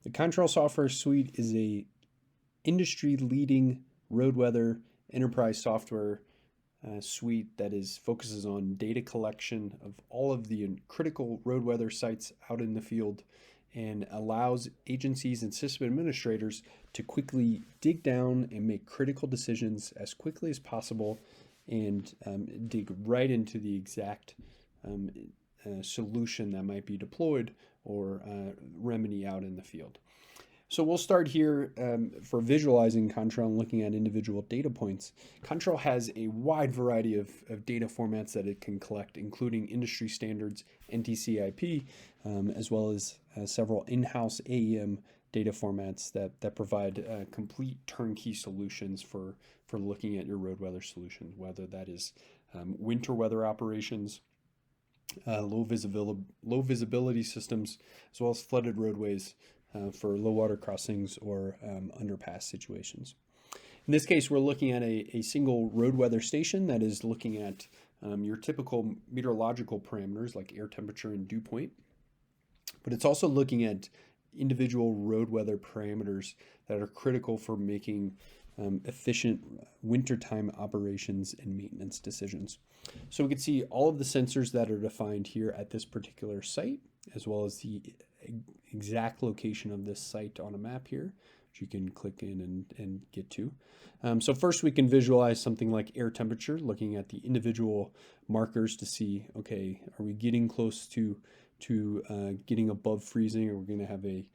The Contrail software suite is a industry-leading road weather enterprise software suite that focuses on data collection of all of the critical road weather sites out in the field and allows agencies and system administrators to quickly dig down and make critical decisions as quickly as possible and dig right into the exact solution that might be deployed or remedy out in the field. So we'll start here for visualizing Contrail and looking at individual data points. Contrail has a wide variety of data formats that it can collect, including industry standards, NTCP, as well as several in-house AEM data formats that provide complete turnkey solutions for looking at your road weather solutions, whether that is winter weather operations, low visibility systems, as well as flooded roadways, for low water crossings or underpass situations. In this case, we're looking at a single road weather station that is looking at your typical meteorological parameters like air temperature and dew point, but it's also looking at individual road weather parameters that are critical for making efficient wintertime operations and maintenance decisions. So we can see all of the sensors that are defined here at this particular site, as well as the exact location of this site on a map here, which you can click in and get to. So first we can visualize something like air temperature, looking at the individual markers to see, okay, are we getting close to getting above freezing, or we're going to have a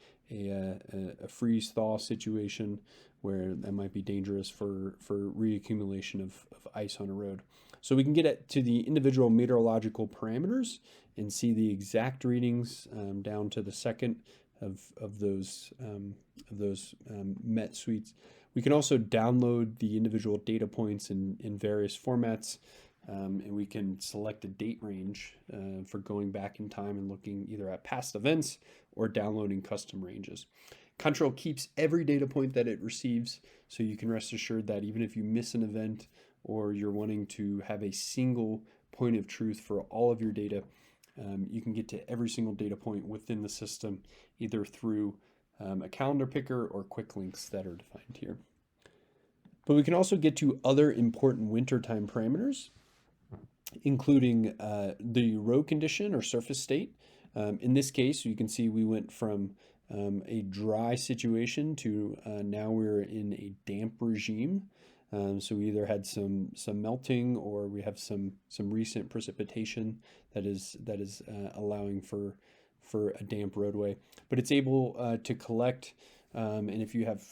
freeze thaw situation where that might be dangerous for reaccumulation of ice on a road. So we can get to the individual meteorological parameters and see the exact readings down to the second of those MET suites. We can also download the individual data points in various formats, and we can select a date range for going back in time and looking either at past events or downloading custom ranges. Contrail keeps every data point that it receives, so you can rest assured that even if you miss an event or you're wanting to have a single point of truth for all of your data, you can get to every single data point within the system, either through a calendar picker or quick links that are defined here. But we can also get to other important wintertime parameters, including the road condition or surface state. In this case, you can see we went from a dry situation to now we're in a damp regime. So we either had some melting, or we have some recent precipitation that is allowing for a damp roadway. But it's able to collect, and if you have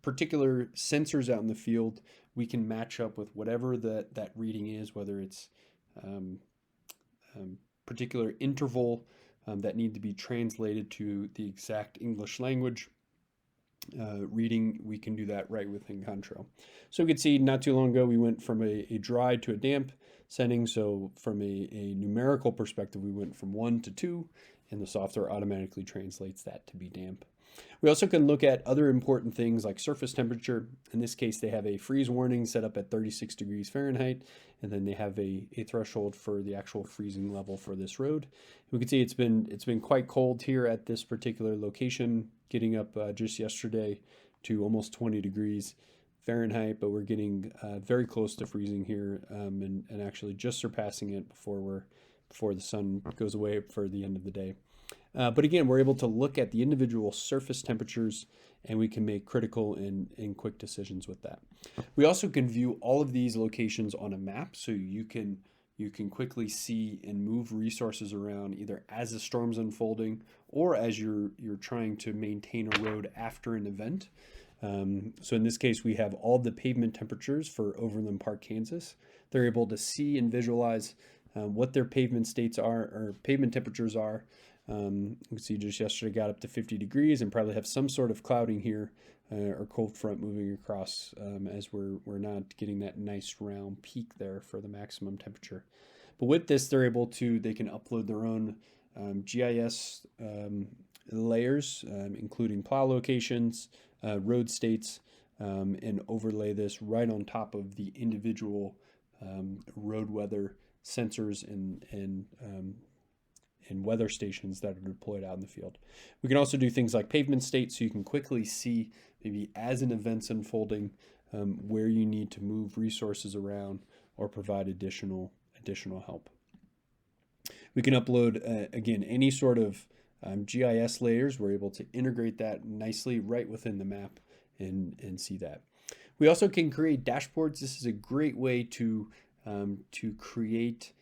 particular sensors out in the field, we can match up with whatever that reading is, whether it's particular interval that need to be translated to the exact English language reading. We can do that right within Contrail. So we can see not too long ago we went from a dry to a damp setting. So from a numerical perspective, we went from 1 to 2, and the software automatically translates that to be damp. We also can look at other important things like surface temperature. In this case, they have a freeze warning set up at 36 degrees Fahrenheit, and then they have a threshold for the actual freezing level for this road. We can see it's been quite cold here at this particular location, getting up just yesterday to almost 20 degrees Fahrenheit, but we're getting very close to freezing here, and actually just surpassing it before the sun goes away for the end of the day. But again, we're able to look at the individual surface temperatures, and we can make critical and quick decisions with that. We also can view all of these locations on a map, so you can quickly see and move resources around either as the storm's unfolding or as you're trying to maintain a road after an event. So in this case, we have all the pavement temperatures for Overland Park, Kansas. They're able to see and visualize what their pavement states are, or pavement temperatures are. You can see just yesterday got up to 50 degrees and probably have some sort of clouding here or cold front moving across as we're not getting that nice round peak there for the maximum temperature. But with this, they can upload their own GIS layers, including plow locations, road states, and overlay this right on top of the individual road weather sensors and and weather stations that are deployed out in the field. We can also do things like pavement state, so you can quickly see maybe as an event's unfolding where you need to move resources around or provide additional help. We can upload, again, any sort of GIS layers. We're able to integrate that nicely right within the map and see that. We also can create dashboards. This is a great way to create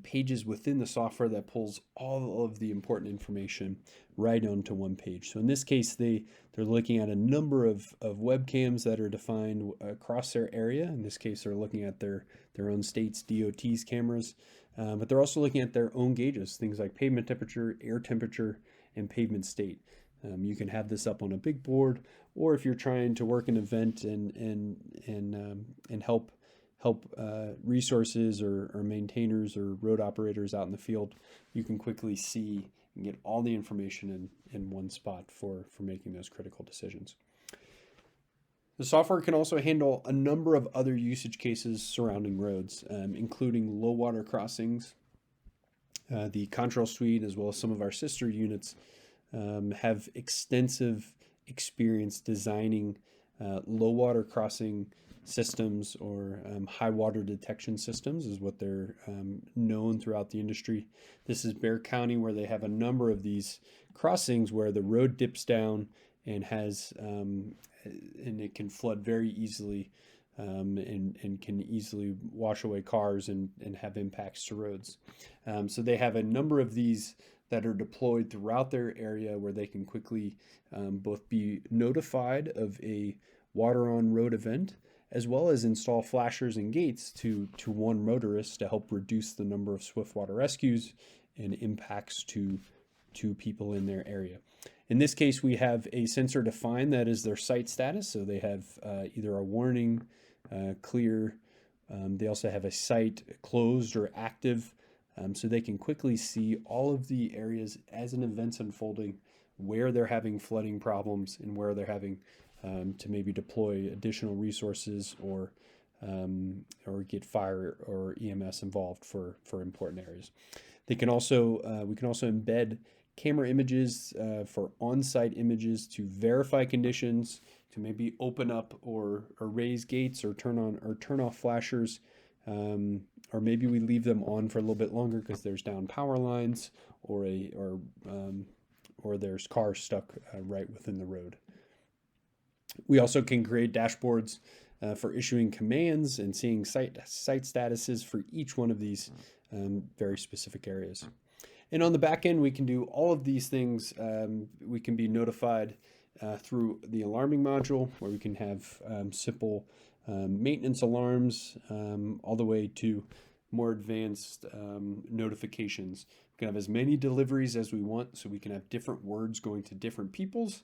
pages within the software that pulls all of the important information right onto one page. So in this case, they're looking at a number of webcams that are defined across their area. In this case, they're looking at their own state's DOT's cameras, but they're also looking at their own gauges, things like pavement temperature, air temperature, and pavement state. You can have this up on a big board, or if you're trying to work an event and help resources or maintainers or road operators out in the field, you can quickly see and get all the information in one spot for making those critical decisions. The software can also handle a number of other usage cases surrounding roads, including low water crossings. The Contrail suite, as well as some of our sister units, have extensive experience designing low water crossing systems, or high water detection systems is what they're known throughout the industry. This is Bexar County, where they have a number of these crossings where the road dips down and has and it can flood very easily and can easily wash away cars and have impacts to roads. So they have a number of these that are deployed throughout their area where they can quickly both be notified of a water on road event, as well as install flashers and gates to warn motorists to help reduce the number of swift water rescues and impacts to people in their area. In this case, we have a sensor defined that is their site status. So they have either a warning, clear. They also have a site closed or active. So they can quickly see all of the areas as an event's unfolding, where they're having flooding problems and where they're having to maybe deploy additional resources or get fire or EMS involved for important areas. They can also we can also embed camera images for on-site images to verify conditions, to maybe open up or raise gates or turn on or turn off flashers, or maybe we leave them on for a little bit longer because there's down power lines or there's cars stuck right within the road. We also can create dashboards for issuing commands and seeing site statuses for each one of these very specific areas. And on the back end, we can do all of these things. We can be notified through the alarming module, where we can have simple maintenance alarms all the way to more advanced notifications. We can have as many deliveries as we want, so we can have different words going to different peoples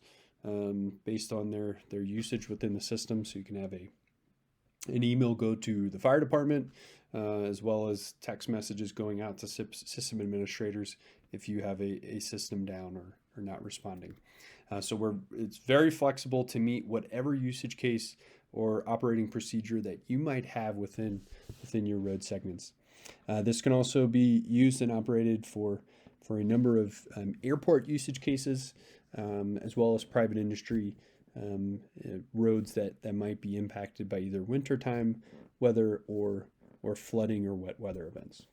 based on their usage within the system. So you can have an email go to the fire department, as well as text messages going out to system administrators if you have a system down or not responding. So it's very flexible to meet whatever usage case or operating procedure that you might have within your road segments. This can also be used and operated for a number of airport usage cases, as well as private industry roads that might be impacted by either wintertime weather or flooding or wet weather events.